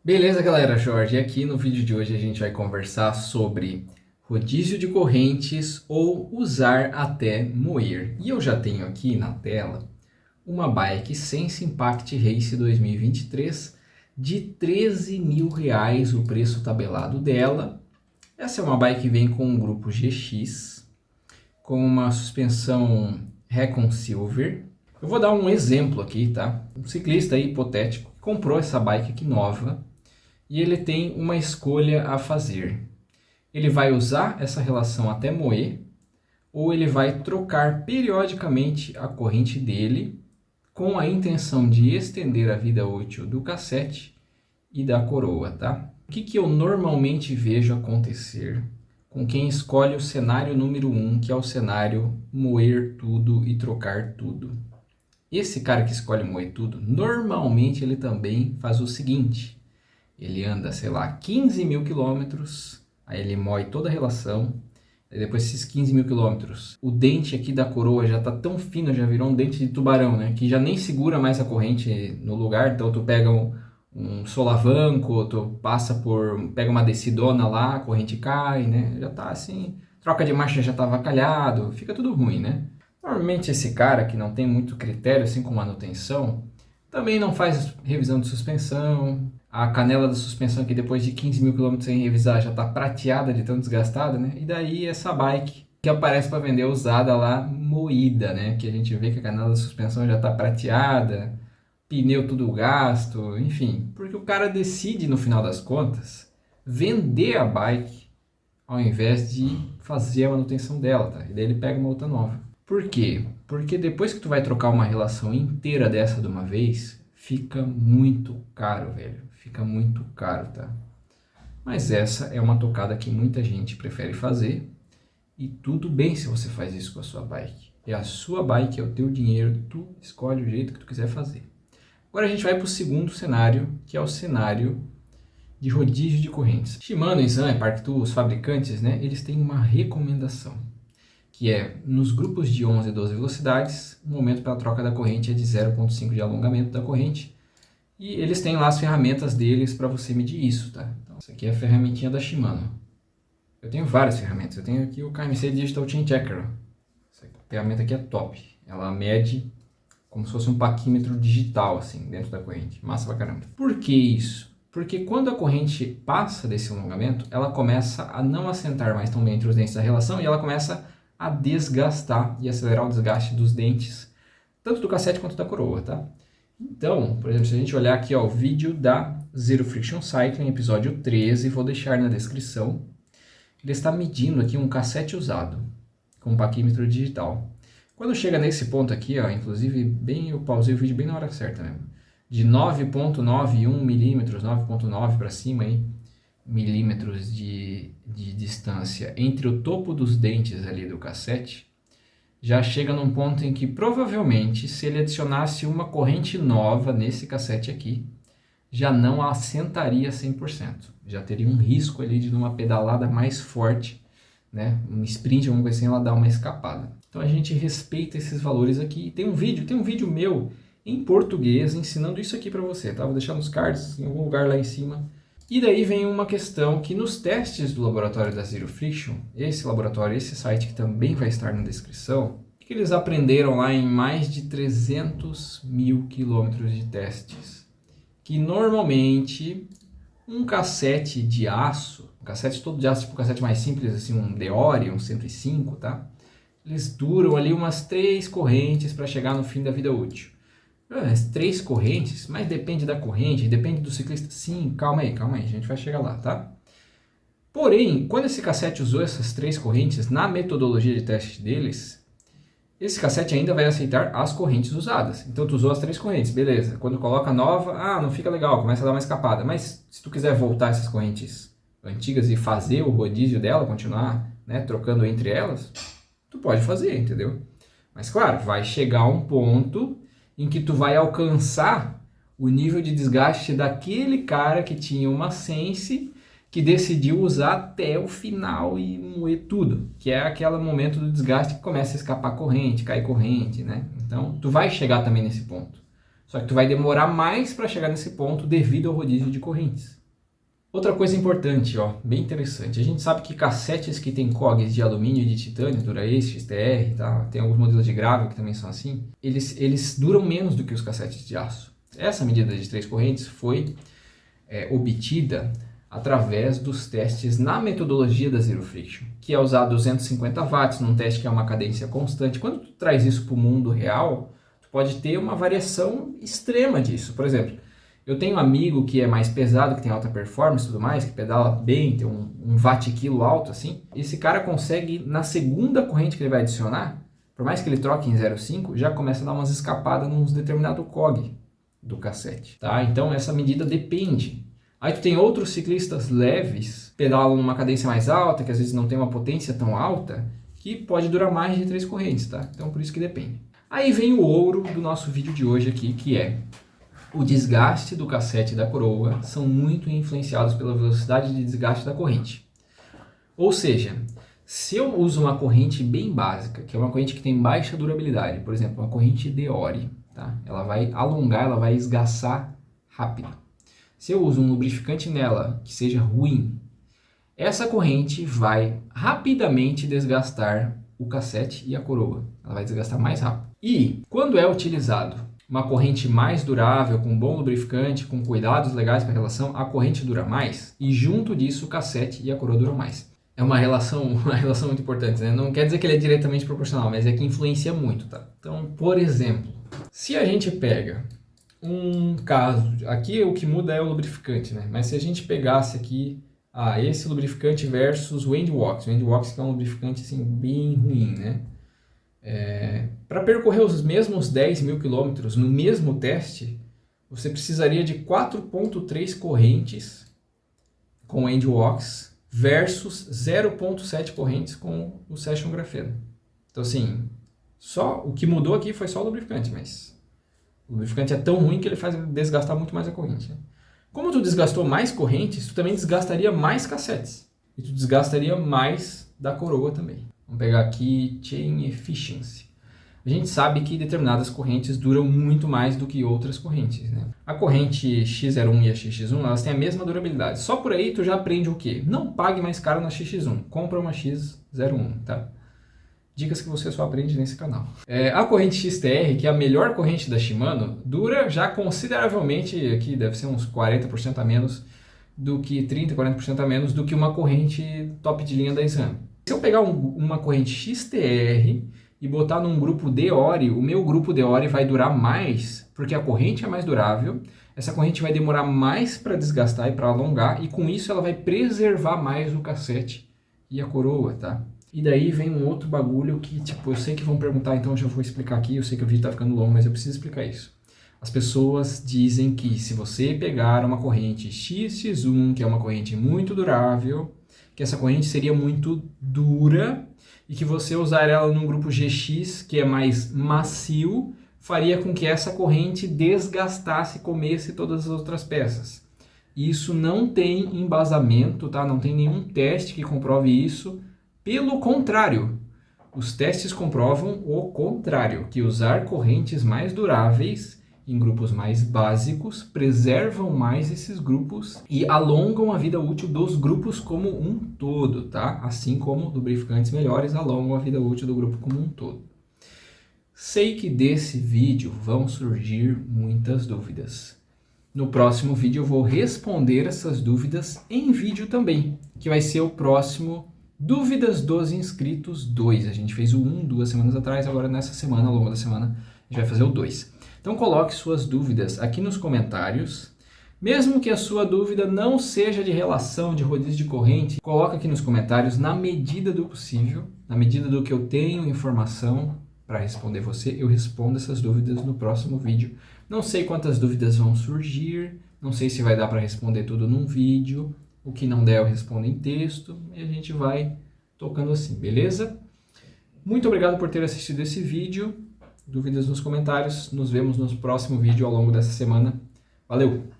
Beleza, galera, Jorge. E aqui no vídeo de hoje a gente vai conversar sobre rodízio de correntes ou usar até moer. E eu já tenho aqui na tela uma bike Sense Impact Race 2023 de R$ 13.000 o preço tabelado dela. Essa é uma bike que vem com um grupo GX, com uma suspensão Recon Silver. Eu vou dar um exemplo aqui, tá? Um ciclista aí, hipotético comprou essa bike aqui nova e ele tem uma escolha a fazer. Ele vai usar essa relação até moer ou ele vai trocar periodicamente a corrente dele com a intenção de estender a vida útil do cassete e da coroa, tá? O que eu normalmente vejo acontecer com quem escolhe o cenário número 1, que é o cenário moer tudo e trocar tudo? Esse cara que escolhe moer tudo, normalmente ele também faz o seguinte: ele anda, sei lá, 15.000 quilômetros, aí ele moe toda a relação, aí depois desses 15.000 quilômetros, o dente aqui da coroa já tá tão fino, já virou um dente de tubarão, né? Que já nem segura mais a corrente no lugar, então tu pega um solavanco, tu pega uma descidona lá, a corrente cai, né? Já tá assim, troca de marcha já tá avacalhado, fica tudo ruim, né? Normalmente esse cara que não tem muito critério assim com manutenção, também não faz revisão de suspensão. A canela da suspensão aqui depois de 15.000 quilômetros sem revisar já está prateada de tão desgastada, né? E daí essa bike que aparece para vender usada lá, moída, né? Que a gente vê que a canela da suspensão já está prateada, pneu tudo gasto, enfim. Porque o cara decide, no final das contas, vender a bike ao invés de fazer a manutenção dela, tá? E daí ele pega uma outra nova. Por quê? Porque depois que tu vai trocar uma relação inteira dessa de uma vez, fica muito caro, velho. Fica muito caro, tá? Mas essa é uma tocada que muita gente prefere fazer. E tudo bem se você faz isso com a sua bike. É a sua bike, é o teu dinheiro, tu escolhe o jeito que tu quiser fazer. Agora a gente vai para o segundo cenário, que é o cenário de rodízio de correntes. Shimano, Nissan, Park, os fabricantes, né? Eles têm uma recomendação, que é, nos grupos de 11 e 12 velocidades, o momento para a troca da corrente é de 0,5 de alongamento da corrente, e eles têm lá as ferramentas deles para você medir isso, tá? Então, essa aqui é a ferramentinha da Shimano. Eu tenho várias ferramentas, eu tenho aqui o KMC Digital Chain Checker. Essa ferramenta aqui é top, ela mede como se fosse um paquímetro digital, assim, dentro da corrente. Massa pra caramba. Por que isso? Porque quando a corrente passa desse alongamento, ela começa a não assentar mais tão bem entre os dentes da relação e ela começa a desgastar e acelerar o desgaste dos dentes, tanto do cassete quanto da coroa, tá? Então, por exemplo, se a gente olhar aqui, ó, o vídeo da Zero Friction Cycling, episódio 13, vou deixar na descrição. Ele está medindo aqui um cassete usado, com um paquímetro digital. Quando chega nesse ponto aqui, ó, inclusive, eu pausei o vídeo bem na hora certa mesmo, de 9,91 milímetros, 9,9 para cima aí, milímetros de distância entre o topo dos dentes ali do cassete, já chega num ponto em que provavelmente, se ele adicionasse uma corrente nova nesse cassete aqui, já não assentaria 100%. Já teria um risco ali de numa pedalada mais forte, né, um sprint, alguma coisa assim, ela dá uma escapada. Então a gente respeita esses valores aqui. Tem um vídeo meu em português ensinando isso aqui para você, tá? Vou deixar nos cards em algum lugar lá em cima. E daí vem uma questão que nos testes do laboratório da Zero Friction, esse laboratório, esse site que também vai estar na descrição, que eles aprenderam lá em mais de 300.000 quilômetros de testes, que normalmente um cassete de aço, um cassete todo de aço, tipo um cassete mais simples, assim, um Deore, um 105, tá? Eles duram ali umas 3 correntes para chegar no fim da vida útil. As 3 correntes, mas depende da corrente, depende do ciclista. Sim, calma aí, a gente vai chegar lá, tá? Porém, quando esse cassete usou essas 3 correntes, na metodologia de teste deles, esse cassete ainda vai aceitar as correntes usadas. Então tu usou as 3 correntes, beleza. Quando coloca nova, não fica legal, começa a dar uma escapada. Mas se tu quiser voltar essas correntes antigas e fazer o rodízio dela, continuar, né, trocando entre elas, tu pode fazer, entendeu? Mas claro, vai chegar um ponto em que tu vai alcançar o nível de desgaste daquele cara que tinha uma Sense, que decidiu usar até o final e moer tudo, que é aquele momento do desgaste que começa a escapar corrente, cair corrente, né? Então, tu vai chegar também nesse ponto. Só que tu vai demorar mais para chegar nesse ponto devido ao rodízio de correntes. Outra coisa importante, ó, bem interessante, a gente sabe que cassetes que tem cogs de alumínio e de titânio, Dura-Ace, XTR, tá? Tem alguns modelos de Gravio que também são assim, eles duram menos do que os cassetes de aço. Essa medida de 3 correntes foi obtida através dos testes na metodologia da Zero Friction, que é usar 250 watts num teste que é uma cadência constante. Quando tu traz isso para o mundo real, tu pode ter uma variação extrema disso. Por exemplo, eu tenho um amigo que é mais pesado, que tem alta performance e tudo mais, que pedala bem, tem um watt-quilo alto assim. Esse cara consegue, na segunda corrente que ele vai adicionar, por mais que ele troque em 0,5, já começa a dar umas escapadas num determinado cog do cassete, tá? Então essa medida depende. Aí tu tem outros ciclistas leves, pedalam numa cadência mais alta, que às vezes não tem uma potência tão alta, que pode durar mais de 3 correntes, tá? Então por isso que depende. Aí vem o ouro do nosso vídeo de hoje aqui, que é o desgaste do cassete e da coroa são muito influenciados pela velocidade de desgaste da corrente. Ou seja, se eu uso uma corrente bem básica, que é uma corrente que tem baixa durabilidade, por exemplo, uma corrente Deore, tá? Ela vai alongar, ela vai esgaçar rápido. Se eu uso um lubrificante nela que seja ruim, essa corrente vai rapidamente desgastar o cassete e a coroa. Ela vai desgastar mais rápido. E quando é utilizado uma corrente mais durável, com bom lubrificante, com cuidados legais para a relação, a corrente dura mais e junto disso o cassete e a coroa duram mais. É uma relação muito importante, né? Não quer dizer que ele é diretamente proporcional, mas é que influencia muito, tá? Então, por exemplo, se a gente pega um caso, aqui o que muda é o lubrificante, né? Mas se a gente pegasse aqui esse lubrificante versus o Windwax que é um lubrificante assim, bem ruim, né? Para percorrer os mesmos 10 mil quilômetros no mesmo teste, você precisaria de 4,3 correntes com o Windwax versus 0,7 correntes com o Session Grafeno. Então assim, só o que mudou aqui foi só o lubrificante, mas o lubrificante é tão ruim que ele faz desgastar muito mais a corrente, né? Como tu desgastou mais correntes, tu também desgastaria mais cassetes. E tu desgastaria mais da coroa também. Vamos pegar aqui Chain Efficiency. A gente sabe que determinadas correntes duram muito mais do que outras correntes, né? A corrente X01 e a XX1, elas têm a mesma durabilidade. Só por aí tu já aprende o quê? Não pague mais caro na XX1. Compra uma X01, tá? Dicas que você só aprende nesse canal. A corrente XTR, que é a melhor corrente da Shimano, dura já consideravelmente, aqui deve ser uns 40% a menos do que 30%, 40% a menos do que uma corrente top de linha da SRAM. Se eu pegar uma corrente XTR e botar num grupo Deore, o meu grupo Deore vai durar mais, porque a corrente é mais durável, essa corrente vai demorar mais para desgastar e para alongar, e com isso ela vai preservar mais o cassete e a coroa, tá? E daí vem um outro bagulho que, tipo, eu sei que vão perguntar, então eu já vou explicar aqui, eu sei que o vídeo tá ficando longo, mas eu preciso explicar isso. As pessoas dizem que se você pegar uma corrente XX1, que é uma corrente muito durável, que essa corrente seria muito dura, e que você usar ela num grupo GX, que é mais macio, faria com que essa corrente desgastasse e comesse todas as outras peças. Isso não tem embasamento, tá? Não tem nenhum teste que comprove isso. Pelo contrário, os testes comprovam o contrário, que usar correntes mais duráveis em grupos mais básicos preservam mais esses grupos e alongam a vida útil dos grupos como um todo, tá? Assim como lubrificantes melhores alongam a vida útil do grupo como um todo. Sei que desse vídeo vão surgir muitas dúvidas. No próximo vídeo eu vou responder essas dúvidas em vídeo também, que vai ser o próximo Dúvidas dos Inscritos 2. A gente fez o 1 2 semanas atrás, agora nessa semana, ao longo da semana, a gente vai fazer o 2. Então coloque suas dúvidas aqui nos comentários. Mesmo que a sua dúvida não seja de relação de rodízio de corrente, coloque aqui nos comentários na medida do possível, na medida do que eu tenho informação para responder você, eu respondo essas dúvidas no próximo vídeo. Não sei quantas dúvidas vão surgir, não sei se vai dar para responder tudo num vídeo. O que não der eu respondo em texto e a gente vai tocando assim, beleza? Muito obrigado por ter assistido esse vídeo. Dúvidas nos comentários. Nos vemos no próximo vídeo ao longo dessa semana. Valeu!